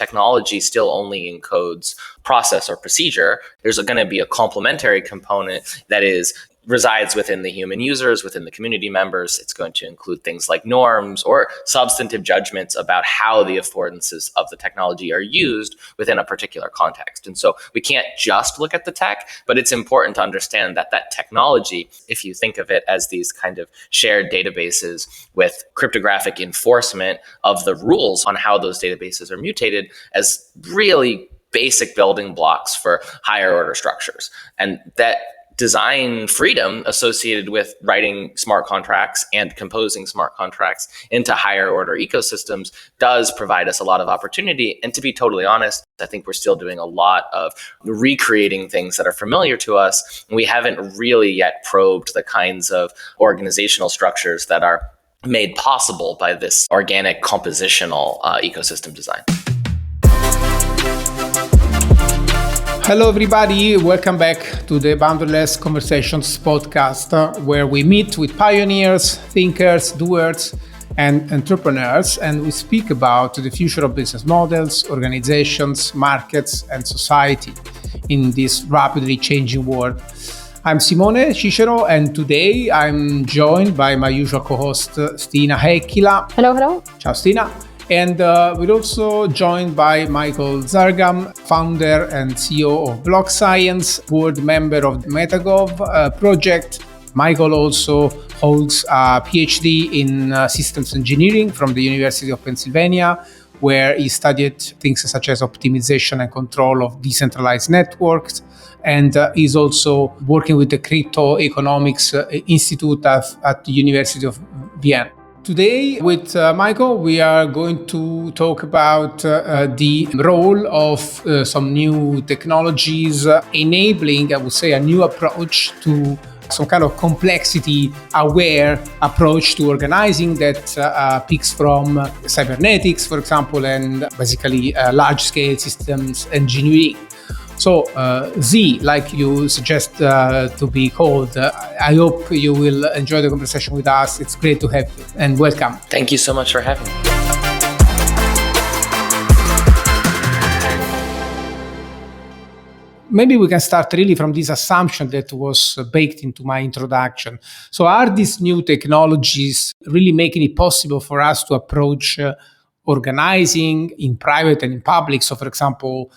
technology still only encodes process or procedure, there's going to be a complementary component that resides within the human users, within the community members. It's going to include things like norms or substantive judgments about how the affordances of the technology are used within a particular context. And so we can't just look at the tech, but it's important to understand that that technology, if you think of it as these kind of shared databases with cryptographic enforcement of the rules on how those databases are mutated, as really basic building blocks for higher order structures. And that design freedom associated with writing smart contracts and composing smart contracts into higher order ecosystems does provide us a lot of opportunity. And to be totally honest, I think we're still doing a lot of recreating things that are familiar to us. We haven't really yet probed the kinds of organizational structures that are made possible by this organic compositional ecosystem design. Hello, everybody. Welcome back to the Boundaryless Conversations podcast, where we meet with pioneers, thinkers, doers, and entrepreneurs, and we speak about the future of business models, organizations, markets, and society in this rapidly changing world. I'm Simone Cicero, and today I'm joined by my usual co-host, Stina Heikkila. Hello. Ciao, Stina. And we're also joined by Michael Zargham, founder and CEO of BlockScience, board member of the Metagov Project. Michael also holds a PhD in systems engineering from the University of Pennsylvania, where he studied things such as optimization and control of decentralized networks. And he's also working with the Crypto Economics Institute at the University of Vienna. Today, with Michael, we are going to talk about the role of some new technologies enabling, I would say, a new approach to some kind of complexity-aware approach to organizing that picks from cybernetics, for example, and basically large-scale systems engineering. So, Z, like you suggest to be called, I hope you will enjoy the conversation with us. It's great to have you, and welcome. Thank you so much for having me. Maybe we can start really from this assumption that was baked into my introduction. So are these new technologies really making it possible for us to approach organizing in private and in public? So, for example,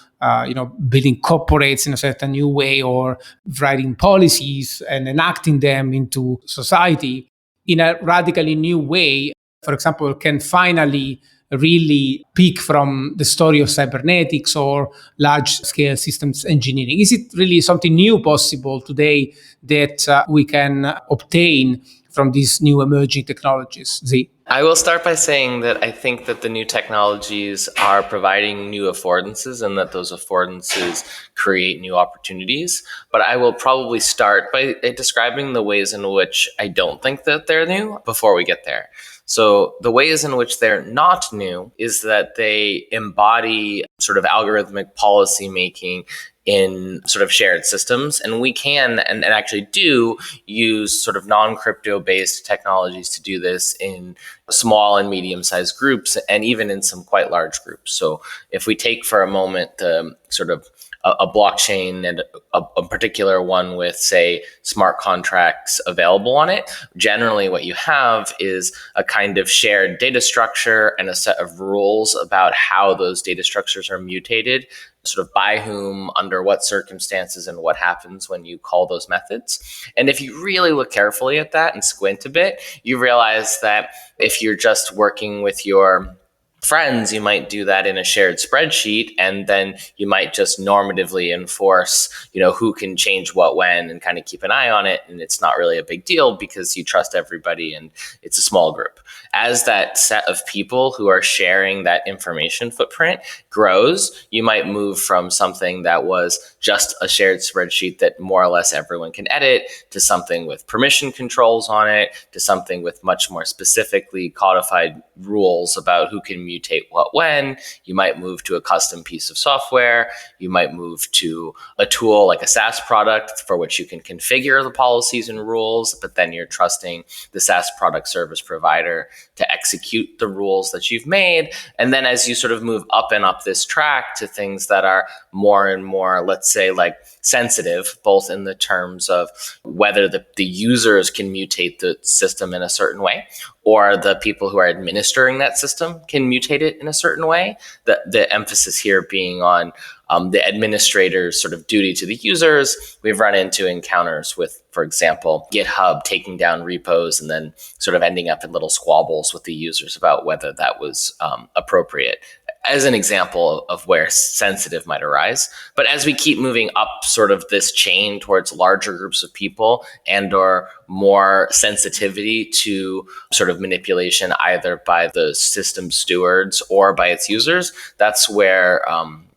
building corporates in a certain new way, or writing policies and enacting them into society in a radically new way, for example, can finally really pick from the story of cybernetics or large-scale systems engineering. Is it really something new possible today that we can obtain from these new emerging technologies? Z? I will start by saying that I think that the new technologies are providing new affordances and that those affordances create new opportunities. But I will probably start by describing the ways in which I don't think that they're new before we get there. So the ways in which they're not new is that they embody sort of algorithmic policy making in sort of shared systems. And we can and actually do use sort of non-crypto based technologies to do this in small and medium-sized groups, and even in some quite large groups. So if we take for a moment sort of a blockchain and a particular one with, say, smart contracts available on it, generally what you have is a kind of shared data structure and a set of rules about how those data structures are mutated, sort of by whom, under what circumstances, and what happens when you call those methods. And if you really look carefully at that and squint a bit, you realize that if you're just working with your friends, you might do that in a shared spreadsheet, and then you might just normatively enforce, who can change what when, and kind of keep an eye on it. And it's not really a big deal because you trust everybody and it's a small group. As that set of people who are sharing that information footprint grows, you might move from something that was just a shared spreadsheet that more or less everyone can edit to something with permission controls on it, to something with much more specifically codified rules about who can mutate what when. You might move to a custom piece of software. You might move to a tool like a SaaS product for which you can configure the policies and rules, but then you're trusting the SaaS product service provider to execute the rules that you've made. And then as you sort of move up and up this track to things that are more and more, let's say, like sensitive, both in the terms of whether the users can mutate the system in a certain way, or the people who are administering that system can mutate it in a certain way. The emphasis here being on the administrator's sort of duty to the users. We've run into encounters with, for example, GitHub taking down repos and then sort of ending up in little squabbles with the users about whether that was appropriate, as an example of where sensitive might arise. But as we keep moving up sort of this chain towards larger groups of people and or more sensitivity to sort of manipulation, either by the system stewards or by its users, that's where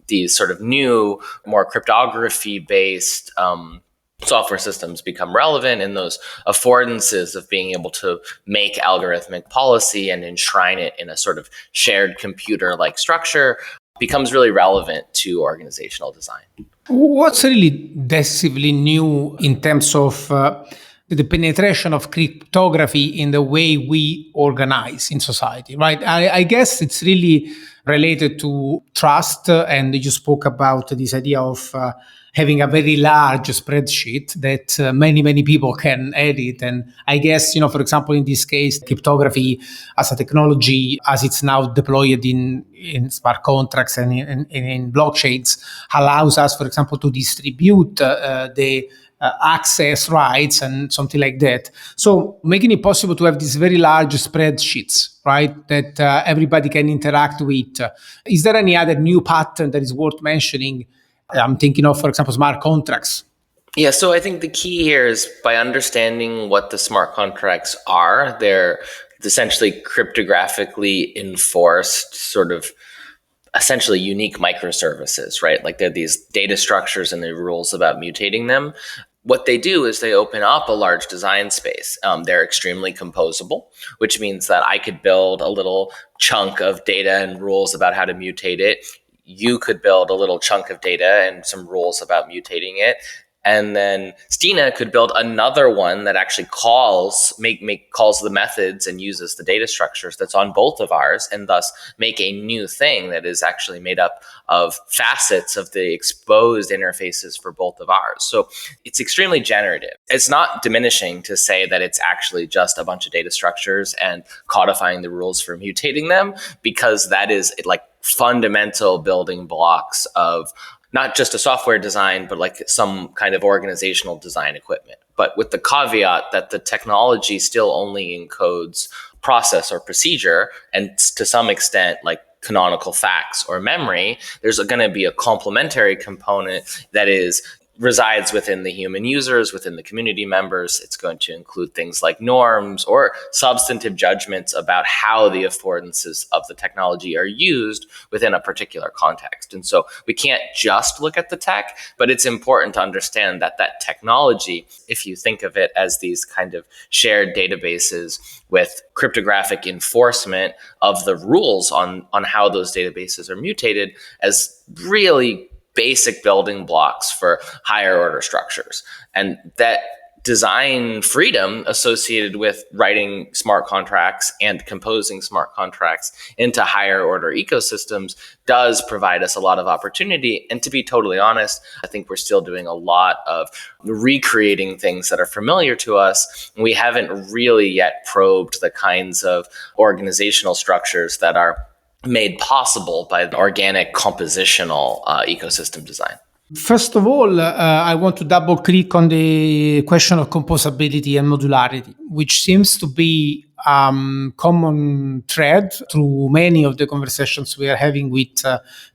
these sort of new, more cryptography-based software systems become relevant, and those affordances of being able to make algorithmic policy and enshrine it in a sort of shared computer-like structure becomes really relevant to organizational design. What's really decisively new in terms of the penetration of cryptography in the way we organize in society, right? I guess it's really related to trust, and you spoke about this idea of having a very large spreadsheet that many people can edit. And I guess, for example, in this case, cryptography as a technology, as it's now deployed in smart contracts and in blockchains, allows us, for example, to distribute the access rights and something like that. So making it possible to have these very large spreadsheets, right, that everybody can interact with. Is there any other new pattern that is worth mentioning? I'm thinking of, for example, smart contracts. Yeah, so I think the key here is by understanding what the smart contracts are. They're essentially cryptographically enforced sort of essentially unique microservices, right? Like they're these data structures and the rules about mutating them. What they do is they open up a large design space. They're extremely composable, which means that I could build a little chunk of data and rules about how to mutate it. You could build a little chunk of data and some rules about mutating it. And then Stina could build another one that actually calls the methods and uses the data structures that's on both of ours, and thus make a new thing that is actually made up of facets of the exposed interfaces for both of ours. So it's extremely generative. It's not diminishing to say that it's actually just a bunch of data structures and codifying the rules for mutating them, because that is like fundamental building blocks of not just a software design, but like some kind of organizational design equipment. But with the caveat that the technology still only encodes process or procedure, and to some extent, like canonical facts or memory, there's going to be a complementary component that resides within the human users, within the community members. It's going to include things like norms or substantive judgments about how the affordances of the technology are used within a particular context. And so we can't just look at the tech, but it's important to understand that that technology, if you think of it as these kind of shared databases with cryptographic enforcement of the rules on how those databases are mutated, as really basic building blocks for higher order structures. And that design freedom associated with writing smart contracts and composing smart contracts into higher order ecosystems does provide us a lot of opportunity. And to be totally honest, I think we're still doing a lot of recreating things that are familiar to us. We haven't really yet probed the kinds of organizational structures that are made possible by the organic compositional ecosystem design. First of all, I want to double click on the question of composability and modularity, which seems to be a common thread through many of the conversations we are having with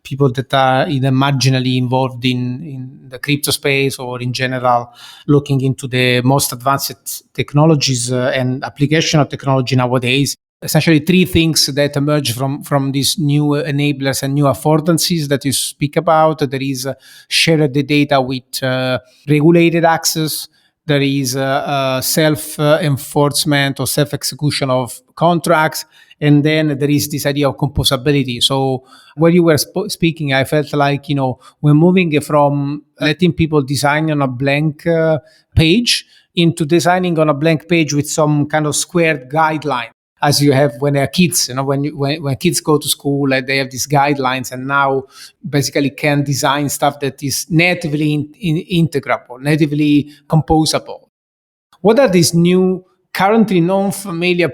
people that are either marginally involved in the crypto space or in general looking into the most advanced technologies and application of technology nowadays. Essentially, three things that emerge from these new enablers and new affordances that you speak about. There is shared data with regulated access. There is self-enforcement or self-execution of contracts. And then there is this idea of composability. So when you were speaking, I felt like, we're moving from letting people design on a blank page into designing on a blank page with some kind of squared guideline. as you have when they're kids. When kids go to school, they have these guidelines, and now basically can design stuff that is natively integrable, natively composable. What are these new, currently non-familiar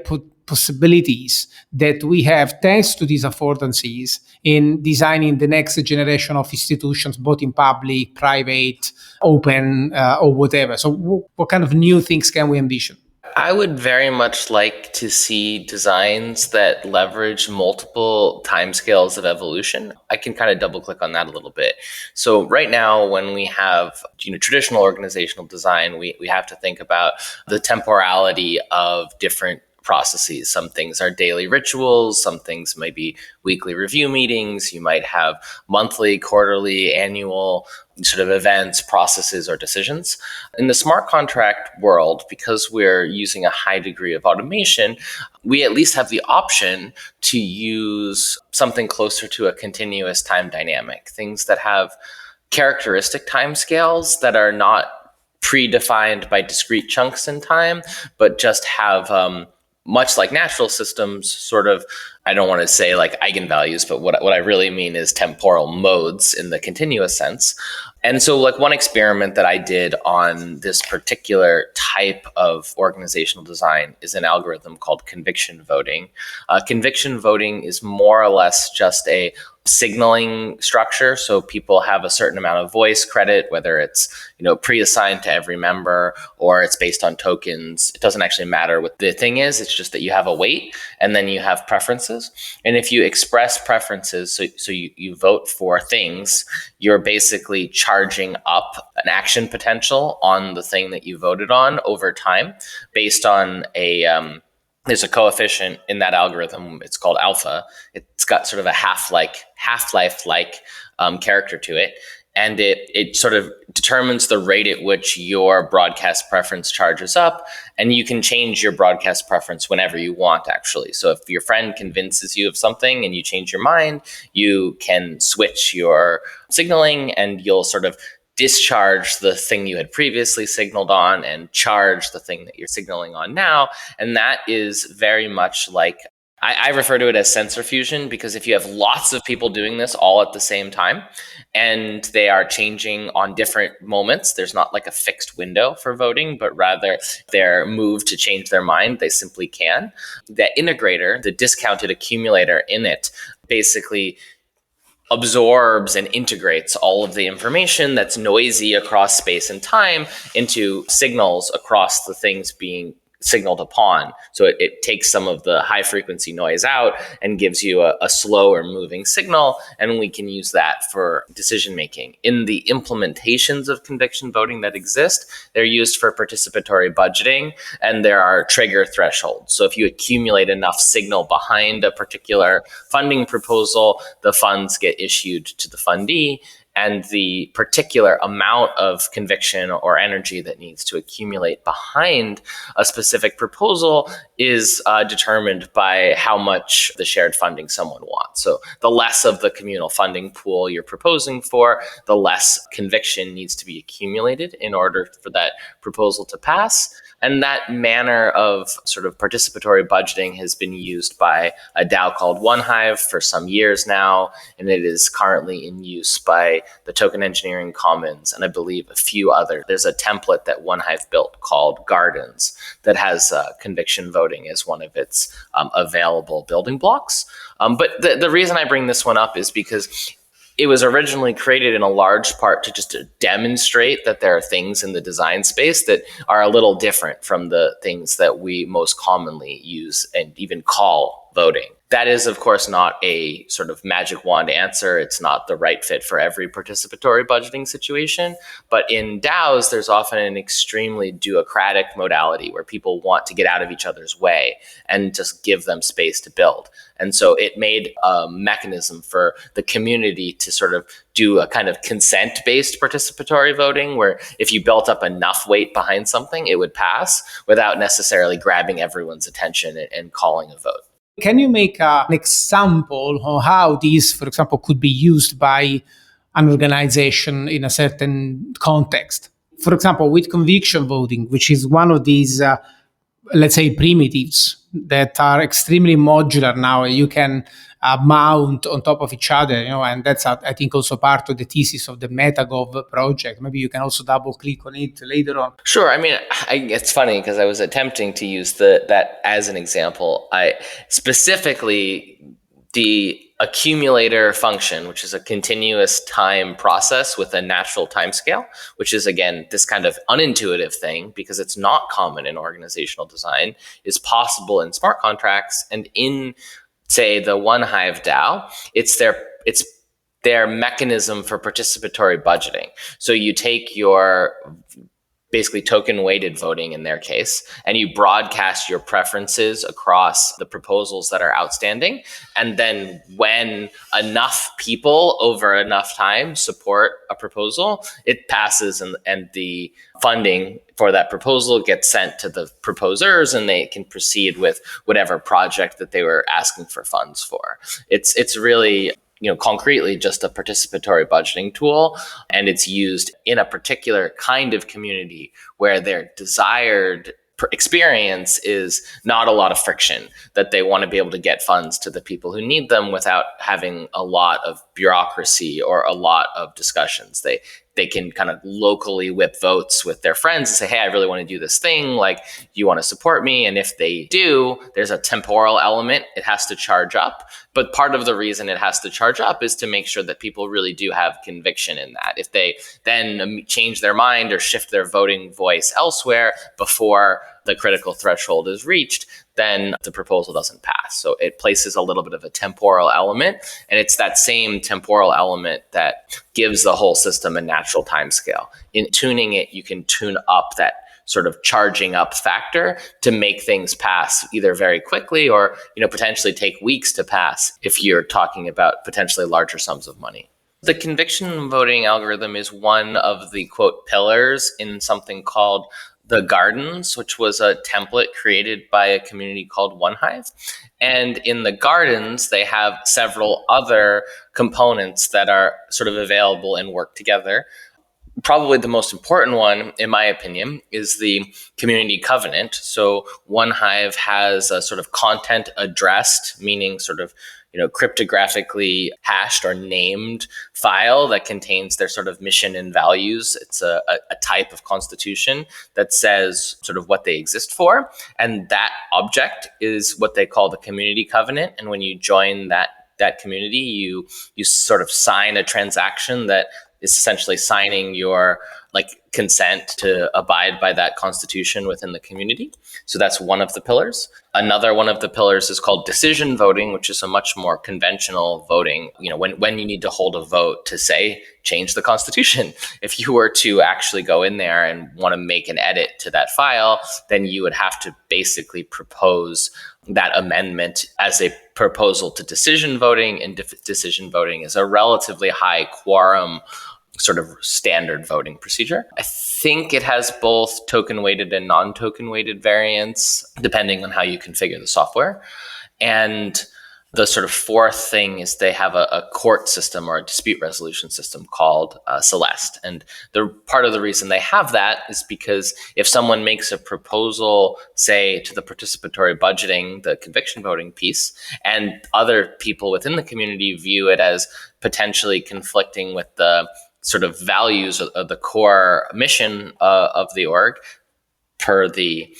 possibilities that we have thanks to these affordances in designing the next generation of institutions, both in public, private, open, or whatever? So what kind of new things can we envision? I would very much like to see designs that leverage multiple timescales of evolution. I can kind of double click on that a little bit. So right now, when we have traditional organizational design, we have to think about the temporality of different processes. Some things are daily rituals, some things might be weekly review meetings, you might have monthly, quarterly, annual sort of events, processes, or decisions. In the smart contract world, because we're using a high degree of automation, we at least have the option to use something closer to a continuous time dynamic, things that have characteristic timescales that are not predefined by discrete chunks in time, but just have much like natural systems, sort of, I don't want to say like eigenvalues, but what I really mean is temporal modes in the continuous sense. And so like one experiment that I did on this particular type of organizational design is an algorithm called conviction voting. Conviction voting is more or less just a signaling structure. So people have a certain amount of voice credit, whether it's pre-assigned to every member or it's based on tokens. It doesn't actually matter what the thing is. It's just that you have a weight and then you have preferences. And if you express preferences, so you vote for things, you're basically charging up an action potential on the thing that you voted on over time based on there's a coefficient in that algorithm. It's called alpha. It's got sort of a half-life-like character to it. And it sort of determines the rate at which your broadcast preference charges up. And you can change your broadcast preference whenever you want, actually. So if your friend convinces you of something and you change your mind, you can switch your signaling and you'll sort of discharge the thing you had previously signaled on and charge the thing that you're signaling on now. And that is very much like, I refer to it as sensor fusion, because if you have lots of people doing this all at the same time and they are changing on different moments, there's not like a fixed window for voting, but rather they're moved to change their mind, they simply can. The integrator, the discounted accumulator in it, basically absorbs and integrates all of the information that's noisy across space and time into signals across the things being signaled upon. So it takes some of the high frequency noise out and gives you a slower moving signal, and we can use that for decision making. In the implementations of conviction voting that exist, they're used for participatory budgeting, and there are trigger thresholds. So if you accumulate enough signal behind a particular funding proposal, the funds get issued to the fundee, and the particular amount of conviction or energy that needs to accumulate behind a specific proposal is determined by how much the shared funding someone wants. So the less of the communal funding pool you're proposing for, the less conviction needs to be accumulated in order for that proposal to pass. And that manner of sort of participatory budgeting has been used by a DAO called OneHive for some years now, and it is currently in use by the Token Engineering Commons and I believe a few others. There's a template that OneHive built called Gardens that has conviction voting as one of its available building blocks. But the reason I bring this one up is because it was originally created in a large part to demonstrate that there are things in the design space that are a little different from the things that we most commonly use and even call voting. That is, of course, not a sort of magic wand answer. It's not the right fit for every participatory budgeting situation. But in DAOs, there's often an extremely duocratic modality where people want to get out of each other's way and just give them space to build. And so it made a mechanism for the community to sort of do a kind of consent-based participatory voting, where if you built up enough weight behind something, it would pass without necessarily grabbing everyone's attention and calling a vote. Can you make an example of how these, for example, could be used by an organization in a certain context? For example, with conviction voting, which is one of these let's say, primitives that are extremely modular now. You can mount on top of each other, and that's, I think, also part of the thesis of the Metagov project. Maybe you can also double click on it later on. Sure. I mean, it's funny because I was attempting to use that as an example. I specifically the accumulator function, which is a continuous time process with a natural timescale, which is, again, this kind of unintuitive thing because it's not common in organizational design, is possible in smart contracts. And in, say, the One Hive DAO, it's their mechanism for participatory budgeting. So you take your basically token weighted voting in their case, and you broadcast your preferences across the proposals that are outstanding. And then when enough people over enough time support a proposal, it passes, and the funding for that proposal gets sent to the proposers, and they can proceed with whatever project that they were asking for funds for. It's really, concretely just a participatory budgeting tool, and it's used in a particular kind of community where their desired experience is not a lot of friction, that they want to be able to get funds to the people who need them without having a lot of bureaucracy or a lot of discussions. They can kind of locally whip votes with their friends and say, hey, I really want to do this thing. Like, you want to support me? And if they do, there's a temporal element. It has to charge up. But part of the reason it has to charge up is to make sure that people really do have conviction in that. If they then change their mind or shift their voting voice elsewhere before the critical threshold is reached, then the proposal doesn't pass. So it places a little bit of a temporal element, and it's that same temporal element that gives the whole system a natural timescale. In tuning it, you can tune up that sort of charging up factor to make things pass either very quickly or, potentially take weeks to pass if you're talking about potentially larger sums of money. The conviction voting algorithm is one of the, quote, pillars in something called the Gardens, which was a template created by a community called One Hive. And in the Gardens, they have several other components that are sort of available and work together. Probably the most important one, in my opinion, is the community covenant. So One Hive has a sort of content addressed, meaning sort of cryptographically hashed or named file that contains their sort of mission and values. It's a type of constitution that says sort of what they exist for. And that object is what they call the community covenant. And when you join that community, you sort of sign a transaction that is essentially signing your consent to abide by that constitution within the community. So that's one of the pillars. Another one of the pillars is called decision voting, which is a much more conventional voting. When you need to hold a vote to say, change the constitution. If you were to actually go in there and want to make an edit to that file, then you would have to basically propose that amendment as a proposal to decision voting, and decision voting is a relatively high quorum sort of standard voting procedure. I think it has both token weighted and non-token weighted variants, depending on how you configure the software. And the sort of fourth thing is they have a court system or a dispute resolution system called Celeste. And the part of the reason they have that is because if someone makes a proposal, say, to the participatory budgeting, the conviction voting piece, and other people within the community view it as potentially conflicting with the sort of values of the core mission of the org per the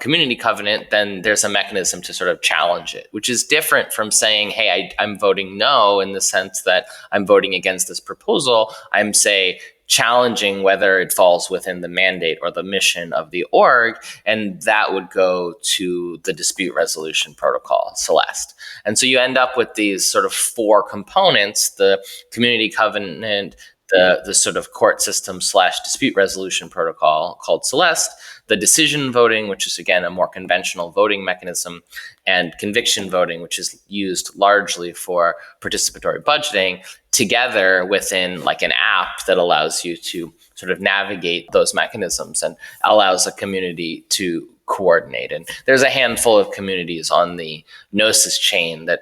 community covenant, then there's a mechanism to sort of challenge it, which is different from saying, hey, I'm voting no, in the sense that I'm voting against this proposal. I'm, say, challenging whether it falls within the mandate or the mission of the org, and that would go to the dispute resolution protocol, Celeste. And so you end up with these sort of four components: the community covenant, the sort of court system / dispute resolution protocol called Celeste, the decision voting, which is, again, a more conventional voting mechanism, and conviction voting, which is used largely for participatory budgeting, together within an app that allows you to sort of navigate those mechanisms and allows a community to coordinate. And there's a handful of communities on the Gnosis chain that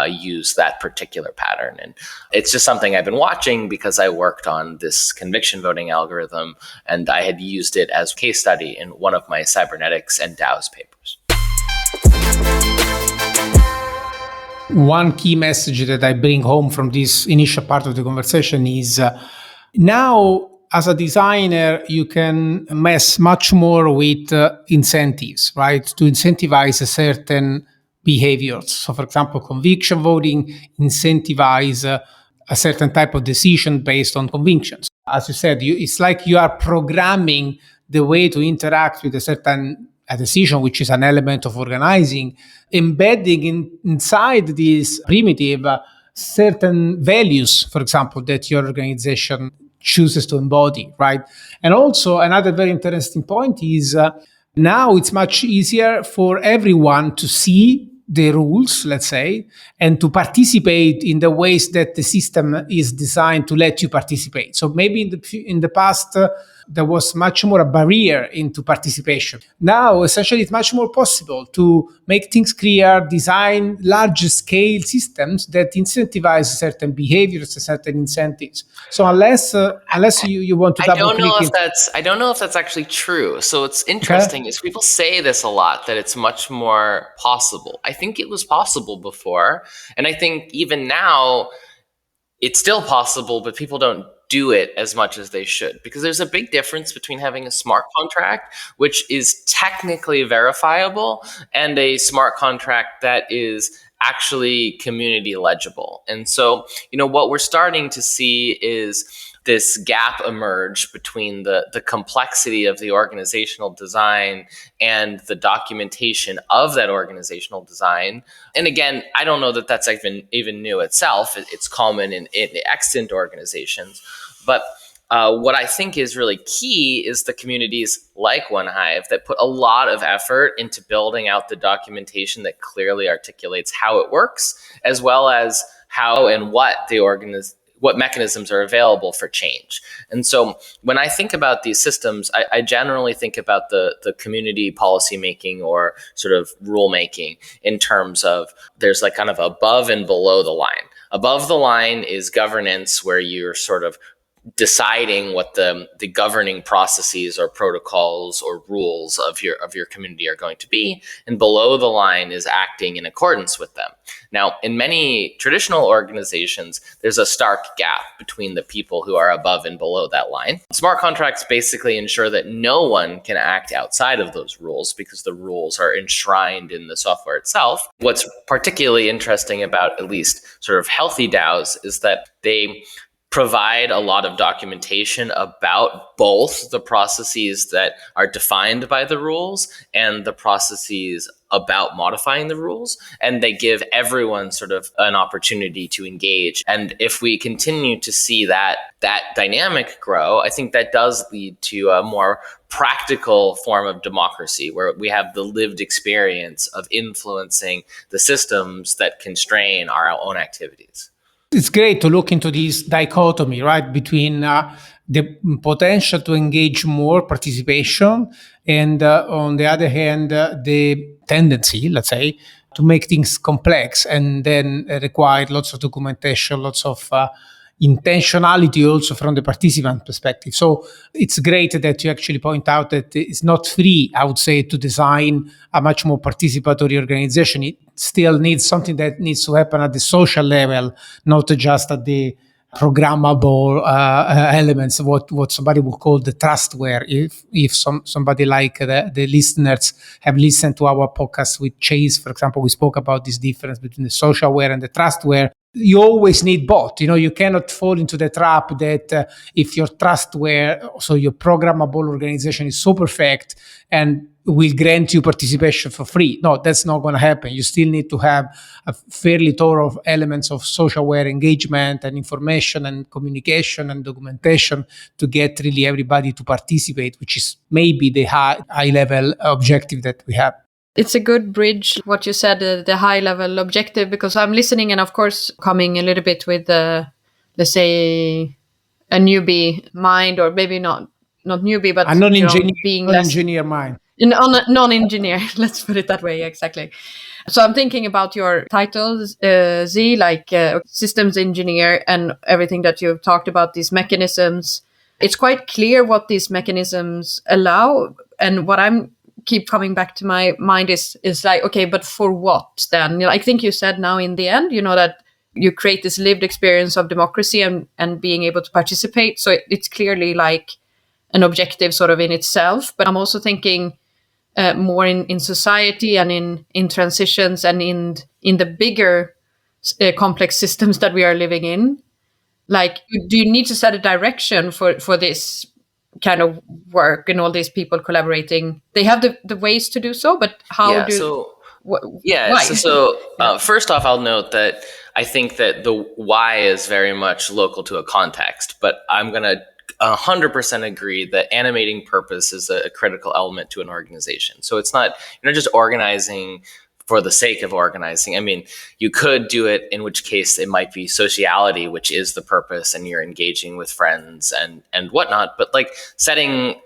use that particular pattern. And it's just something I've been watching because I worked on this conviction voting algorithm, and I had used it as a case study in one of my cybernetics and DAOs papers. One key message that I bring home from this initial part of the conversation is now, as a designer, you can mess much more with incentives, right? To incentivize a certain behaviors. So, for example, conviction voting incentivize a certain type of decision based on convictions. As you said, it's like you are programming the way to interact with a decision, which is an element of organizing, embedding inside this primitive certain values, for example, that your organization chooses to embody, right? And also another very interesting point is now it's much easier for everyone to see the rules, let's say, and to participate in the ways that the system is designed to let you participate. So maybe in the past, there was much more a barrier into participation. Now, essentially, it's much more possible to make things clear, design large scale systems that incentivize certain behaviors, certain incentives. So unless you want to double click, I don't know if that's actually true. So it's interesting is people say this a lot, that it's much more possible. I think it was possible before, and I think even now it's still possible, but people don't do it as much as they should, because there's a big difference between having a smart contract, which is technically verifiable, and a smart contract that is actually community legible. And so, what we're starting to see is this gap emerge between the complexity of the organizational design and the documentation of that organizational design. And again, I don't know that that's even new itself. It's common in extant organizations. But what I think is really key is the communities like OneHive that put a lot of effort into building out the documentation that clearly articulates how it works, as well as how and what mechanisms are available for change. And so when I think about these systems, I generally think about the community policymaking or sort of rulemaking in terms of there's like kind of above and below the line. Above the line is governance, where you're sort of deciding what the governing processes or protocols or rules of your community are going to be, and below the line is acting in accordance with them. Now, in many traditional organizations, there's a stark gap between the people who are above and below that line. Smart contracts basically ensure that no one can act outside of those rules because the rules are enshrined in the software itself. What's particularly interesting about at least sort of healthy DAOs is that they provide a lot of documentation about both the processes that are defined by the rules and the processes about modifying the rules. And they give everyone sort of an opportunity to engage. And if we continue to see that dynamic grow, I think that does lead to a more practical form of democracy, where we have the lived experience of influencing the systems that constrain our own activities. It's great to look into this dichotomy, right, between the potential to engage more participation and, on the other hand, the tendency, let's say, to make things complex and then require lots of documentation, lots of intentionality also from the participant perspective. So it's great that you actually point out that it's not free, I would say, to design a much more participatory organization. It still needs something that needs to happen at the social level, not just at the programmable elements, what somebody would call the trustware. If somebody like the listeners have listened to our podcast with Chase, for example, we spoke about this difference between the socialware and the trustware. You always need both. You cannot fall into the trap that if your trustware, so your programmable organization is so perfect and will grant you participation for free. No, that's not going to happen. You still need to have a fairly thorough elements of socialware engagement and information and communication and documentation to get really everybody to participate, which is maybe the high level objective that we have. It's a good bridge, what you said, the high-level objective, because I'm listening and, of course, coming a little bit with, let's say, a newbie mind, or maybe not newbie, but a non-engineer, being non-engineer mind. Non-engineer, let's put it that way, exactly. So I'm thinking about your titles, Z, like systems engineer, and everything that you've talked about, these mechanisms. It's quite clear what these mechanisms allow. And what I'm keep coming back to my mind is like, okay, but for what then? I think you said now in the end, that you create this lived experience of democracy and being able to participate. So it's clearly like an objective sort of in itself. But I'm also thinking more in society and in transitions and in the bigger complex systems that we are living in. Like, do you need to set a direction for this kind of work and all these people collaborating? They have the ways to do so, but how Yeah. do So yeah. why? First off, I'll note that I think that the why is very much local to a context, but I'm going to 100% agree that animating purpose is a critical element to an organization. So it's not, you're not just organizing for the sake of organizing. I mean, you could do it, in which case it might be sociality, which is the purpose, and you're engaging with friends and whatnot. But like, setting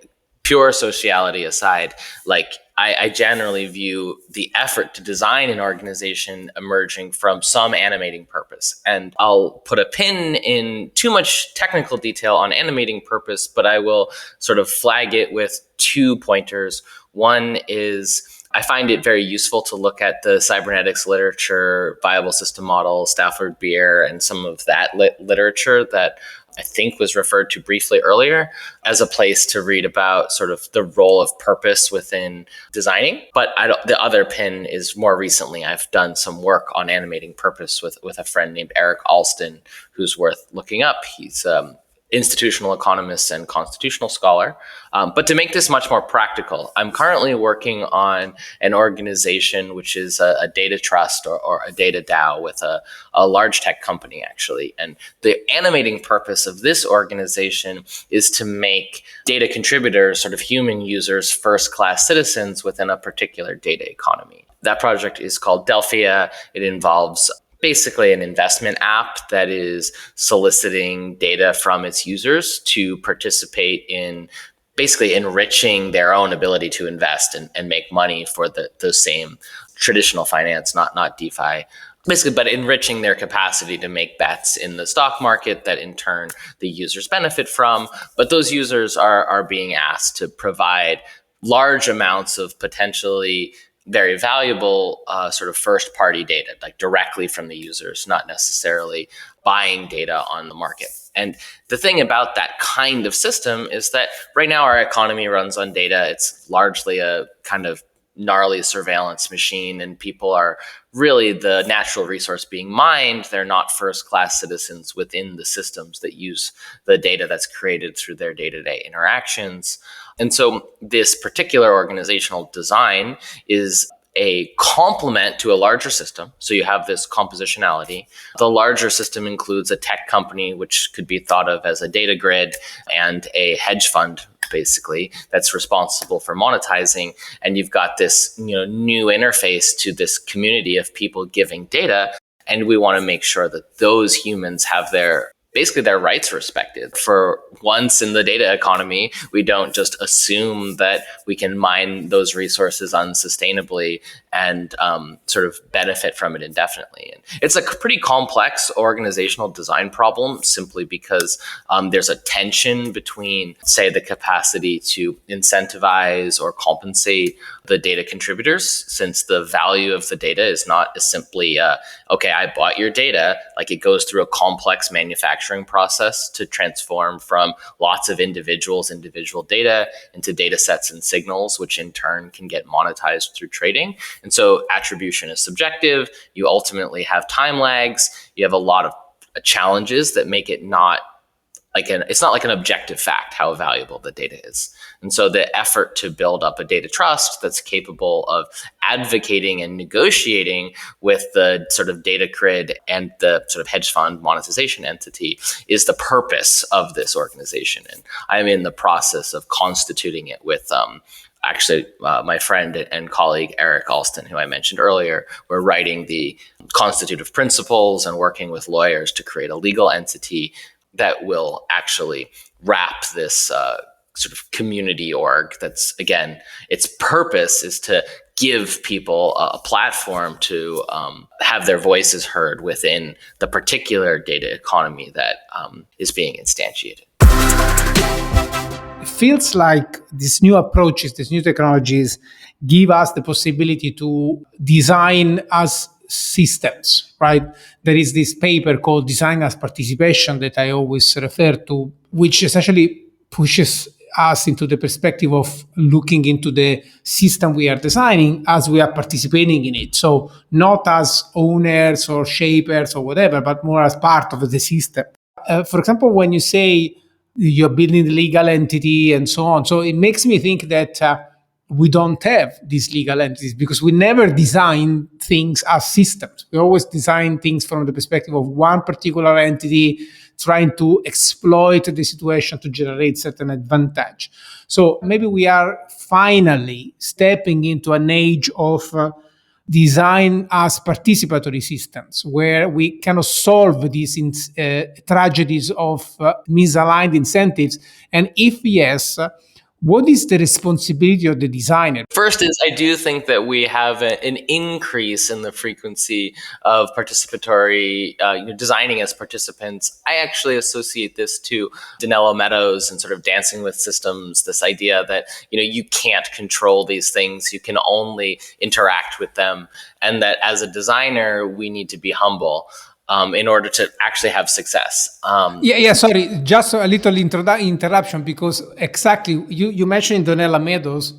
pure sociality aside, like, I generally view the effort to design an organization emerging from some animating purpose. And I'll put a pin in too much technical detail on animating purpose, but I will sort of flag it with 2 pointers. One is, I find it very useful to look at the cybernetics literature, viable system model, Stafford Beer, and some of that literature that I think was referred to briefly earlier, as a place to read about sort of the role of purpose within designing. But the other pin is, more recently, I've done some work on animating purpose with a friend named Eric Alston, who's worth looking up. He's institutional economist and constitutional scholar. But to make this much more practical, I'm currently working on an organization which is a data trust or a data DAO with a large tech company, actually. And the animating purpose of this organization is to make data contributors, sort of human users, first-class citizens within a particular data economy. That project is called Delphia. It involves basically an investment app that is soliciting data from its users to participate in basically enriching their own ability to invest and make money for the same traditional finance, not DeFi. Basically, but enriching their capacity to make bets in the stock market that in turn the users benefit from. But those users are being asked to provide large amounts of potentially very valuable sort of first party data, like directly from the users, not necessarily buying data on the market. And the thing about that kind of system is that right now our economy runs on data. It's largely a kind of gnarly surveillance machine, and people are really the natural resource being mined. They're not first-class citizens within the systems that use the data that's created through their day-to-day interactions. And so this particular organizational design is a complement to a larger system. So you have this compositionality. The larger system includes a tech company, which could be thought of as a data grid, and a hedge fund, basically, that's responsible for monetizing. And you've got this, new interface to this community of people giving data. And we want to make sure that those humans have their rights respected. For once in the data economy, we don't just assume that we can mine those resources unsustainably and sort of benefit from it indefinitely. And it's a pretty complex organizational design problem, simply because there's a tension between, say, the capacity to incentivize or compensate the data contributors, since the value of the data is not as simply, okay, I bought your data. Like, it goes through a complex manufacturing process to transform from lots of individual data into data sets and signals, which in turn can get monetized through trading. And so attribution is subjective. You ultimately have time lags. You have a lot of challenges that make it not it's not like an objective fact how valuable the data is. And so the effort to build up a data trust that's capable of advocating and negotiating with the sort of data grid and the sort of hedge fund monetization entity is the purpose of this organization. And I'm in the process of constituting it with my friend and colleague, Eric Alston, who I mentioned earlier. We're writing the constitutive principles and working with lawyers to create a legal entity that will actually wrap this sort of community org that's, again, its purpose is to give people a platform to have their voices heard within the particular data economy that is being instantiated. It feels like these new approaches, these new technologies give us the possibility to design as systems, right? There is this paper called Design as Participation that I always refer to, which essentially pushes us into the perspective of looking into the system we are designing as we are participating in it. So not as owners or shapers or whatever, but more as part of the system. For example, when you say you're building the legal entity and so on, so it makes me think that we don't have these legal entities because we never design things as systems. We always design things from the perspective of one particular entity trying to exploit the situation to generate certain advantage. So maybe we are finally stepping into an age of design as participatory systems where we cannot solve these tragedies of misaligned incentives. And if yes, what is the responsibility of the designer? First is, I do think that we have an increase in the frequency of participatory designing as participants. I actually associate this to Danilo Meadows and sort of dancing with systems, this idea that you can't control these things, you can only interact with them, and that as a designer, we need to be humble in order to actually have success. Sorry, just a little interruption, because exactly, you mentioned Donella Meadows,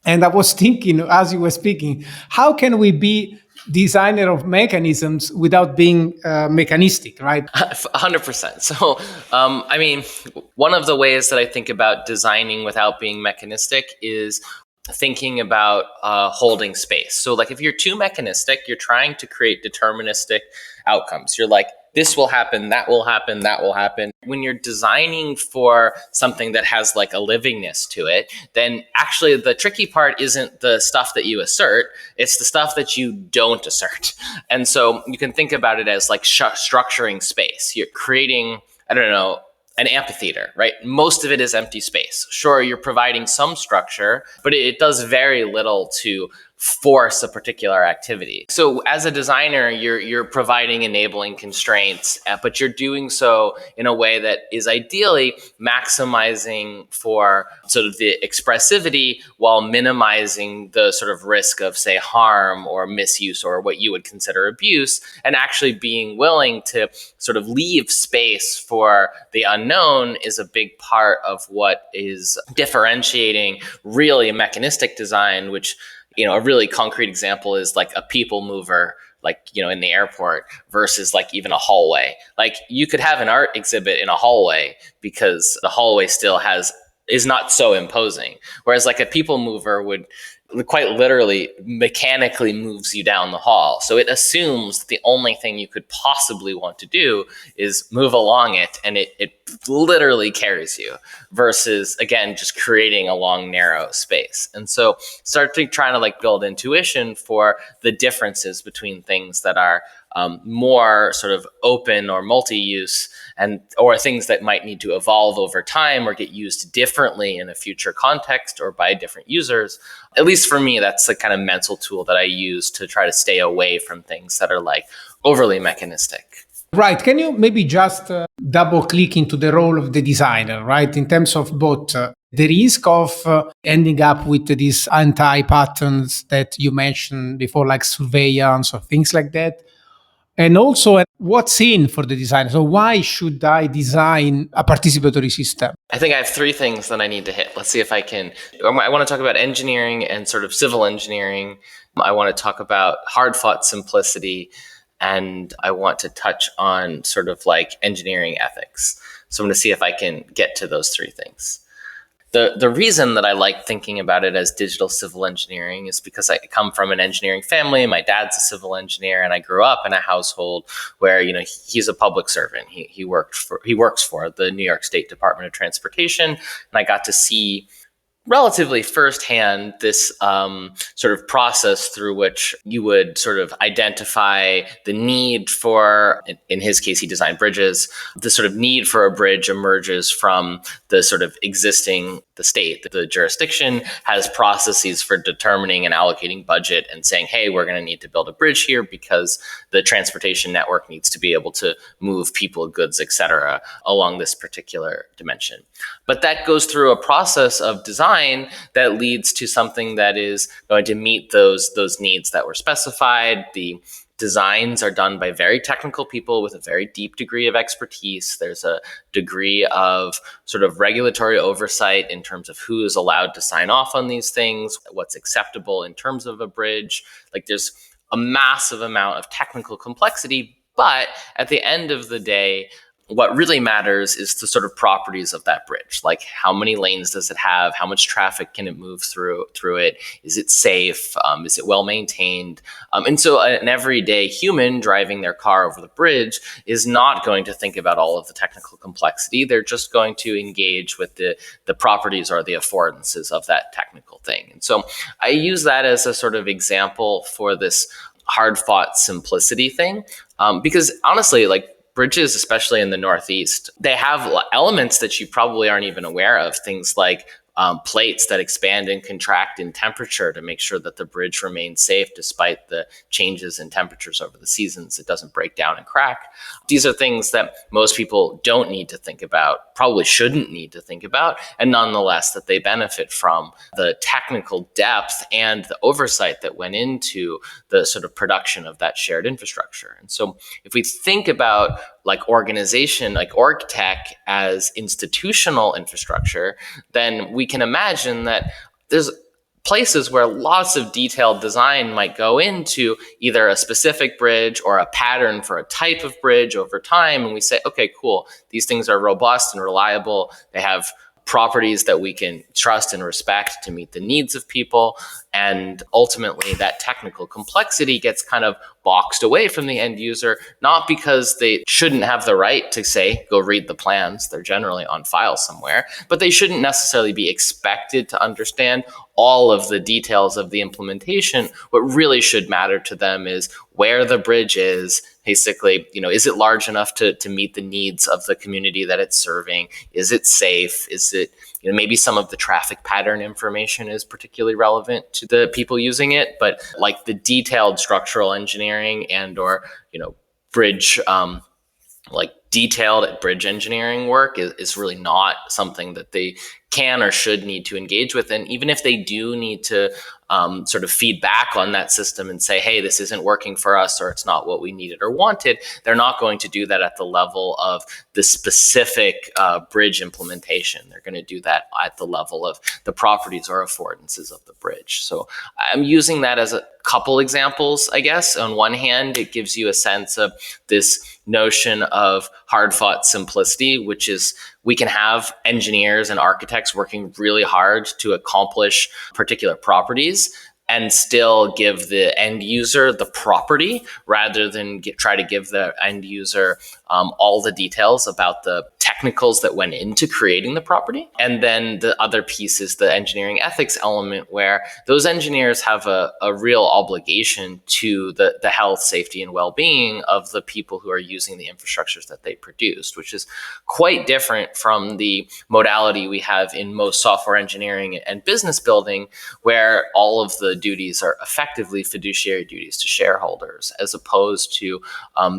and I was thinking as you were speaking, how can we be designer of mechanisms without being mechanistic, right? 100%. So, one of the ways that I think about designing without being mechanistic is thinking about holding space. So like if you're too mechanistic, you're trying to create deterministic outcomes. You're like, this will happen, that will happen, that will happen. When you're designing for something that has like a livingness to it, then actually the tricky part isn't the stuff that you assert, it's the stuff that you don't assert. And so you can think about it as like structuring space. You're creating, an amphitheater, right? Most of it is empty space. Sure, you're providing some structure, but it does very little to force a particular activity. So as a designer, you're providing enabling constraints, but you're doing so in a way that is ideally maximizing for sort of the expressivity while minimizing the sort of risk of, say, harm or misuse or what you would consider abuse, and actually being willing to sort of leave space for the unknown is a big part of what is differentiating really mechanistic design, which a really concrete example is like a people mover, like, in the airport versus like even a hallway. Like you could have an art exhibit in a hallway because the hallway still is not so imposing. Whereas like a people mover would quite literally mechanically moves you down the hall. So it assumes that the only thing you could possibly want to do is move along it, and it literally carries you, versus, again, just creating a long, narrow space. And so start trying to like build intuition for the differences between things that are more sort of open or multi-use, or things that might need to evolve over time or get used differently in a future context or by different users. At least for me, that's the kind of mental tool that I use to try to stay away from things that are like overly mechanistic. Right. Can you maybe just double click into the role of the designer, right? In terms of both the risk of ending up with these anti-patterns that you mentioned before, like surveillance or things like that, and also what's in for the designer. So why should I design a participatory system? I think I have three things that I need to hit. Let's see if I can. I want to talk about engineering and sort of civil engineering. I want to talk about hard-fought simplicity. And I want to touch on sort of like engineering ethics. So I'm going to see if I can get to those three things. The reason that I like thinking about it as digital civil engineering is because I come from an engineering family. My dad's a civil engineer, and I grew up in a household where he's a public servant. He works for the New York State Department of Transportation, and I got to see relatively firsthand this sort of process through which you would sort of identify the need for, in his case, he designed bridges. The sort of need for a bridge emerges from the sort of existing, the state, the jurisdiction has processes for determining and allocating budget and saying, hey, we're going to need to build a bridge here because the transportation network needs to be able to move people, goods, etc., along this particular dimension. But that goes through a process of design that leads to something that is going to meet those needs that were specified. The designs are done by very technical people with a very deep degree of expertise. There's a degree of sort of regulatory oversight in terms of who is allowed to sign off on these things, what's acceptable in terms of a bridge. Like, there's a massive amount of technical complexity, but at the end of the day, what really matters is the sort of properties of that bridge. Like, how many lanes does it have? How much traffic can it move through it? Is it safe? Is it well maintained? And so an everyday human driving their car over the bridge is not going to think about all of the technical complexity. They're just going to engage with the properties or the affordances of that technical thing. And so I use that as a sort of example for this hard-fought simplicity thing, because honestly, like, bridges, especially in the Northeast, they have elements that you probably aren't even aware of. Things like plates that expand and contract in temperature to make sure that the bridge remains safe despite the changes in temperatures over the seasons. It doesn't break down and crack. These are things that most people don't need to think about, probably shouldn't need to think about, and nonetheless that they benefit from the technical depth and the oversight that went into the sort of production of that shared infrastructure. And so if we think about like organization, like org tech as institutional infrastructure, then we can imagine that there's places where lots of detailed design might go into either a specific bridge or a pattern for a type of bridge over time. And we say, okay, cool, these things are robust and reliable. They have properties that we can trust and respect to meet the needs of people. And ultimately, that technical complexity gets kind of boxed away from the end user, not because they shouldn't have the right to say, go read the plans. They're generally on file somewhere, but they shouldn't necessarily be expected to understand all of the details of the implementation. What really should matter to them is where the bridge is. Basically, is it large enough to meet the needs of the community that it's serving? Is it safe? Is it, maybe some of the traffic pattern information is particularly relevant to the people using it, but like the detailed structural engineering and or, bridge, like detailed bridge engineering work is really not something that they can or should need to engage with. And even if they do need to sort of feed back on that system and say, hey, this isn't working for us, or it's not what we needed or wanted, they're not going to do that at the level of the specific bridge implementation. They're going to do that at the level of the properties or affordances of the bridge. So I'm using that as a couple examples, I guess. On one hand, it gives you a sense of this notion of hard-fought simplicity, which is we can have engineers and architects working really hard to accomplish particular properties and still give the end user the property rather than try to give the end user all the details about the technicals that went into creating the property. And then the other piece is the engineering ethics element, where those engineers have a real obligation to the health, safety, and well-being of the people who are using the infrastructures that they produced, which is quite different from the modality we have in most software engineering and business building, where all of the duties are effectively fiduciary duties to shareholders, as opposed to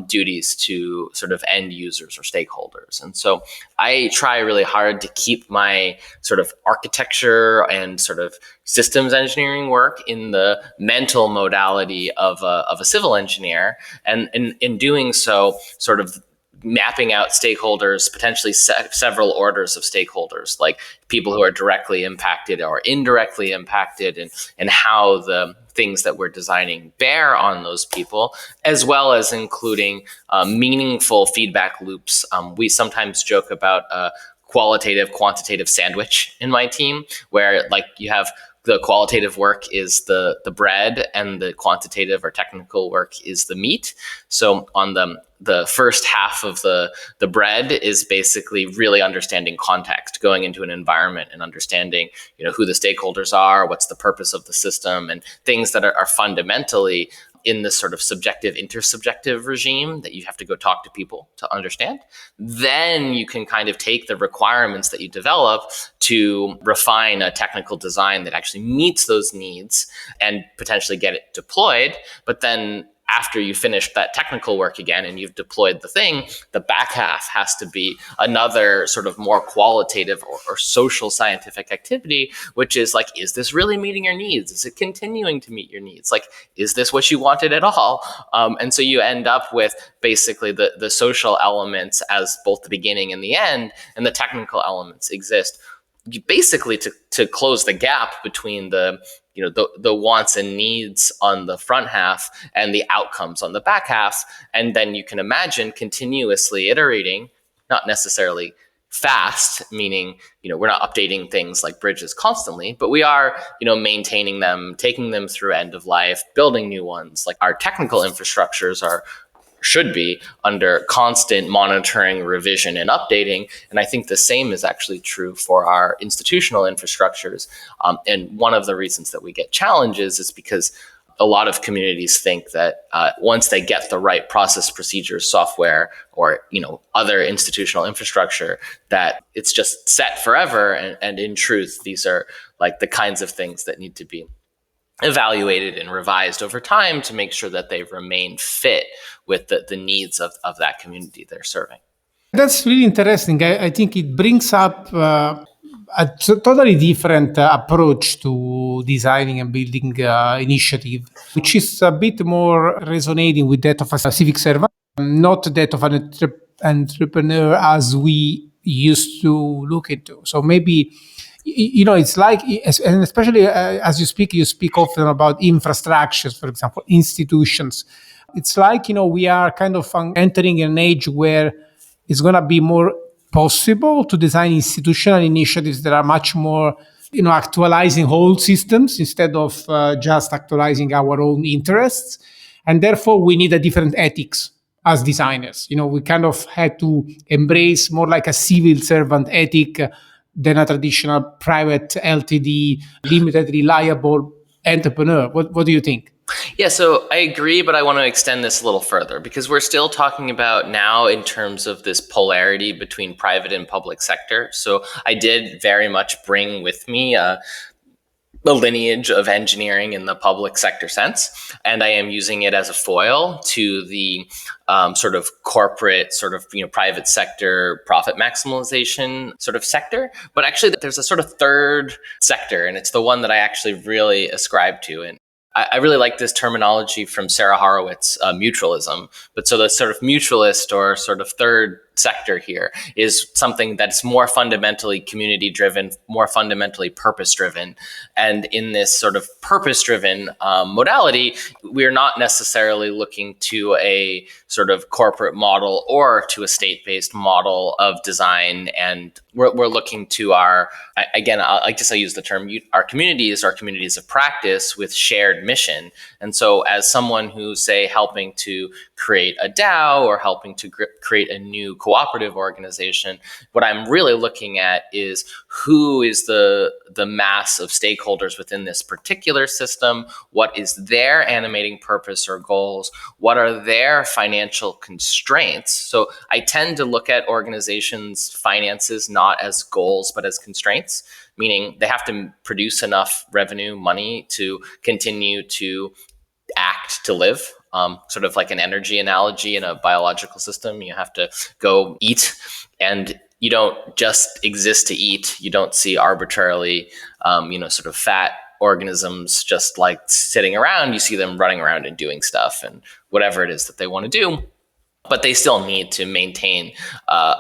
duties to sort of end users or stakeholders. And so I try really hard to keep my sort of architecture and sort of systems engineering work in the mental modality of a civil engineer. And in doing so, sort of mapping out stakeholders, potentially several orders of stakeholders, like people who are directly impacted or indirectly impacted, and how the things that we're designing bear on those people, as well as including meaningful feedback loops. We sometimes joke about a qualitative, quantitative sandwich in my team, where like you have the qualitative work is the bread and the quantitative or technical work is the meat. So on the the first half of the bread is basically really understanding context, going into an environment and understanding, who the stakeholders are, what's the purpose of the system, and things that are fundamentally in this sort of subjective intersubjective regime that you have to go talk to people to understand. Then you can kind of take the requirements that you develop to refine a technical design that actually meets those needs and potentially get it deployed. But then after you finish that technical work again and you've deployed the thing, the back half has to be another sort of more qualitative or social scientific activity, which is like, is this really meeting your needs? Is it continuing to meet your needs? Like, is this what you wanted at all? And so you end up with basically the social elements as both the beginning and the end, and the technical elements exist basically to close the gap between the wants and needs on the front half and the outcomes on the back half. And then you can imagine continuously iterating, not necessarily fast, meaning, we're not updating things like bridges constantly, but we are, maintaining them, taking them through end of life, building new ones. Like our technical infrastructures should be under constant monitoring, revision, and updating. And I think the same is actually true for our institutional infrastructures. And one of the reasons that we get challenges is because a lot of communities think that once they get the right process, procedures, software, or other institutional infrastructure, that it's just set forever. And in truth, these are like the kinds of things that need to be evaluated and revised over time to make sure that they remain fit with the needs of that community they're serving. That's really interesting. I think it brings up totally different approach to designing and building initiative, which is a bit more resonating with that of a civic servant, not that of an entrepreneur as we used to look into. So maybe, it's like, and especially as you speak often about infrastructures, for example, institutions. It's like, we are kind of entering an age where it's going to be more possible to design institutional initiatives that are much more, actualizing whole systems instead of just actualizing our own interests. And therefore, we need a different ethics as designers. We kind of had to embrace more like a civil servant ethic than a traditional private LTD, limitedly liable entrepreneur. What do you think? Yeah, so I agree, but I want to extend this a little further because we're still talking about now in terms of this polarity between private and public sector. So I did very much bring with me the lineage of engineering in the public sector sense, and I am using it as a foil to the sort of corporate, sort of private sector profit maximization sort of sector. But actually, there's a sort of third sector, and it's the one that I actually really ascribe to. And I really like this terminology from Sarah Horowitz, mutualism. But so the sort of mutualist or sort of third sector here is something that's more fundamentally community driven, more fundamentally purpose driven. And in this sort of purpose driven modality, we're not necessarily looking to a sort of corporate model or to a state-based model of design. And we're looking to our, again, I guess I use the term, our communities of practice with shared mission. And so as someone who's, say, helping to create a DAO or helping to create a new cooperative organization, what I'm really looking at is who is the mass of stakeholders within this particular system, what is their animating purpose or goals, what are their financial constraints. So I tend to look at organizations' finances not as goals, but as constraints, meaning they have to produce enough revenue, money to continue to act, to live. Sort of like an energy analogy in a biological system. You have to go eat, and you don't just exist to eat. You don't see arbitrarily, sort of fat organisms just like sitting around. You see them running around and doing stuff and whatever it is that they want to do. But they still need to maintain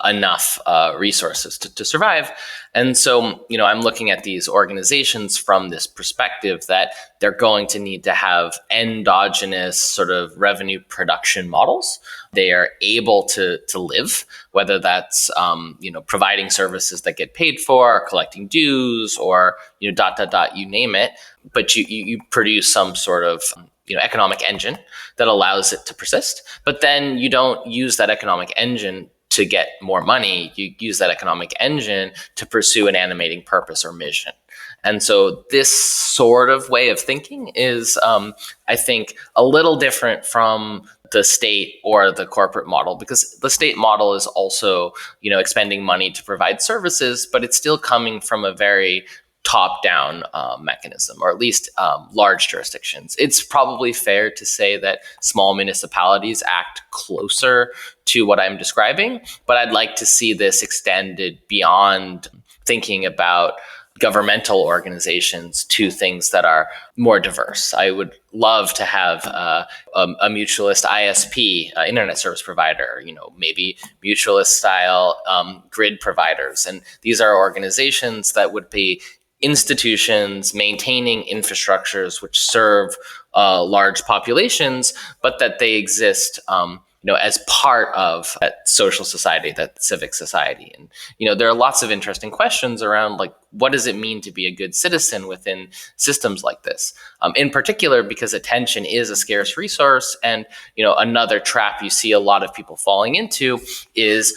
enough resources to survive. And so, I'm looking at these organizations from this perspective that they're going to need to have endogenous sort of revenue production models. They are able to live, whether that's, providing services that get paid for, or collecting dues, or, you name it. But you produce some sort of economic engine that allows it to persist. But then you don't use that economic engine to get more money. You use that economic engine to pursue an animating purpose or mission. And so this sort of way of thinking is, I think, a little different from the state or the corporate model, because the state model is also, expending money to provide services, but it's still coming from a very top-down mechanism, or at least large jurisdictions. It's probably fair to say that small municipalities act closer to what I'm describing, but I'd like to see this extended beyond thinking about governmental organizations to things that are more diverse. I would love to have a mutualist ISP, internet service provider, maybe mutualist style grid providers. And these are organizations that would be institutions maintaining infrastructures which serve large populations, but that they exist as part of that social society, that civic society. And, there are lots of interesting questions around, like, what does it mean to be a good citizen within systems like this? In particular, because attention is a scarce resource. And, another trap you see a lot of people falling into is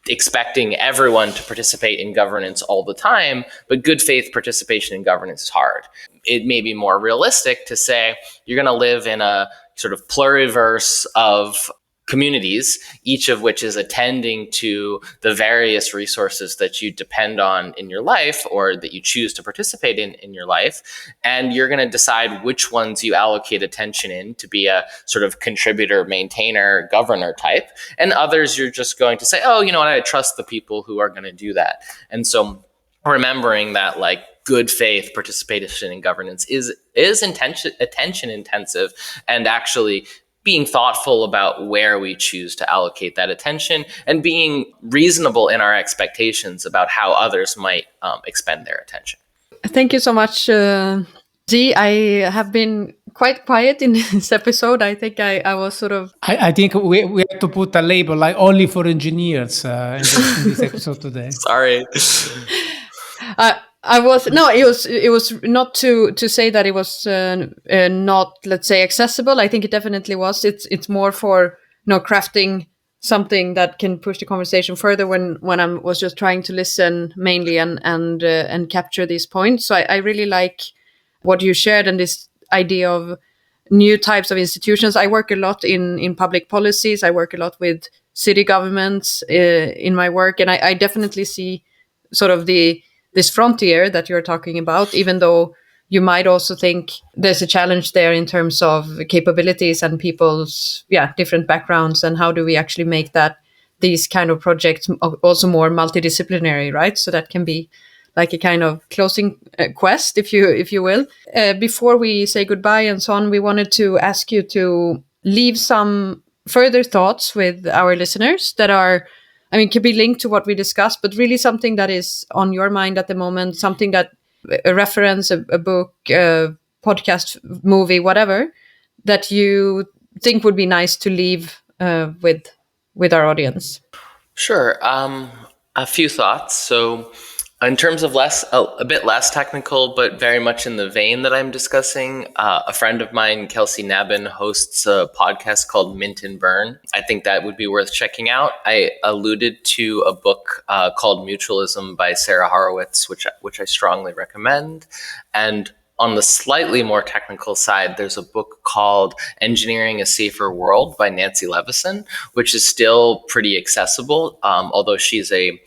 expecting everyone to participate in governance all the time, but good faith participation in governance is hard. It may be more realistic to say you're going to live in a sort of pluriverse of communities, each of which is attending to the various resources that you depend on in your life, or that you choose to participate in your life. And you're going to decide which ones you allocate attention in to be a sort of contributor, maintainer, governor type. And others, you're just going to say, oh, you know what, I trust the people who are going to do that. And so remembering that, like, good faith participation in governance is attention intensive, and actually being thoughtful about where we choose to allocate that attention, and being reasonable in our expectations about how others might expend their attention. Thank you so much, Z. I have been quite quiet in this episode. I think I was sort of... I think we have to put a label, like, only for engineers in this episode today. Sorry. It was not to say that it was not, let's say, accessible. I think it definitely was. It's more for crafting something that can push the conversation further when I was just trying to listen mainly and capture these points. So I really like what you shared, and this idea of new types of institutions. I work a lot in public policies. I work a lot with city governments in my work, and I definitely see sort of this frontier that you're talking about, even though you might also think there's a challenge there in terms of capabilities and people's different backgrounds, and how do we actually make these kind of projects also more multidisciplinary, right? So that can be like a kind of closing quest, if you will. Before we say goodbye and so on, we wanted to ask you to leave some further thoughts with our listeners that are, can be linked to what we discussed, but really something that is on your mind at the moment, something that a reference, a book, a podcast, movie, whatever, that you think would be nice to leave with our audience. Sure. A few thoughts. So in terms of a bit less technical, but very much in the vein that I'm discussing, a friend of mine, Kelsey Nabin, hosts a podcast called Mint and Burn. I think that would be worth checking out. I alluded to a book called Mutualism by Sarah Horowitz, which I strongly recommend. And on the slightly more technical side, there's a book called Engineering a Safer World by Nancy Levison, which is still pretty accessible, although she's a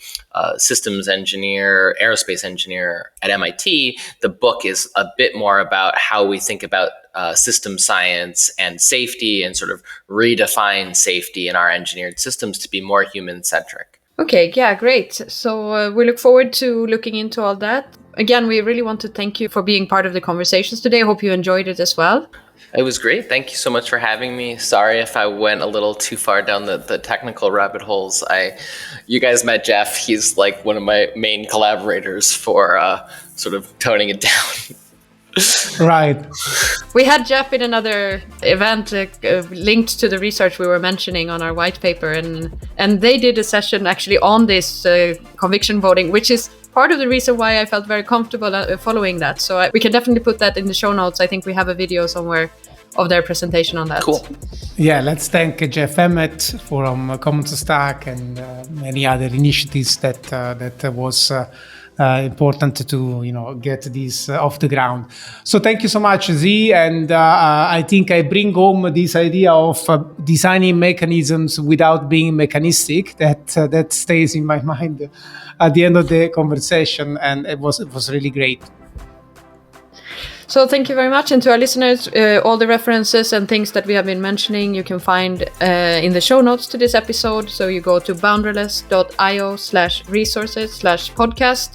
systems engineer, aerospace engineer at MIT. The book is a bit more about how we think about system science and safety, and sort of redefine safety in our engineered systems to be more human-centric. Okay, yeah, great. So we look forward to looking into all that. Again, we really want to thank you for being part of the conversations today. I hope you enjoyed it as well. It was great. Thank you so much for having me. Sorry if I went a little too far down the technical rabbit holes. You guys met Jeff. He's like one of my main collaborators for sort of toning it down. Right. We had Jeff in another event linked to the research we were mentioning on our white paper, and they did a session actually on this conviction voting, which is part of the reason why I felt very comfortable following that. So we can definitely put that in the show notes. I think we have a video somewhere of their presentation on that. Cool. Yeah, let's thank Jeff Emmett from Commons Stack and many other initiatives that was important to get this off the ground. So thank you so much, Z. And I think I bring home this idea of designing mechanisms without being mechanistic. That stays in my mind at the end of the conversation, and it was really great. So thank you very much. And to our listeners, all the references and things that we have been mentioning, you can find in the show notes to this episode. So you go to boundaryless.io/resources/podcast.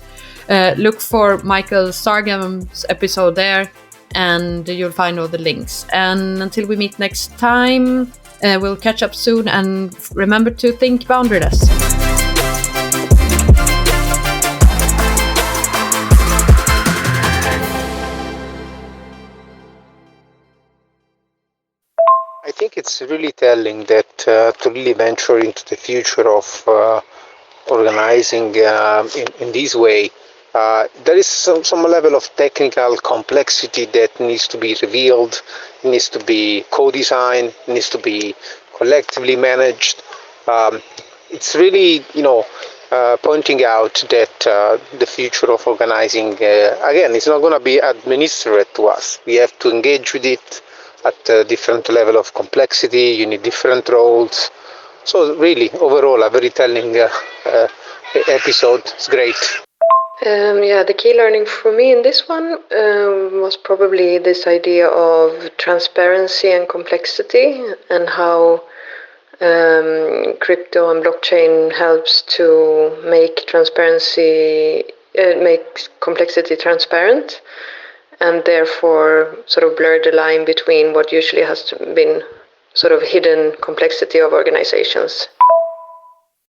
Look for Michael Zargham's episode there, and you'll find all the links. And until we meet next time, we'll catch up soon. And remember to think boundaryless. I think it's really telling that to really venture into the future of organizing in this way, there is some level of technical complexity that needs to be revealed, needs to be co-designed, needs to be collectively managed. It's really, pointing out that the future of organizing, again, it's not going to be administered to us. We have to engage with it at a different level of complexity. You need different roles. So really, overall, a very telling episode. It's great. The key learning for me in this one was probably this idea of transparency and complexity, and how crypto and blockchain helps to make complexity transparent, and therefore sort of blur the line between what usually has been sort of hidden complexity of organizations.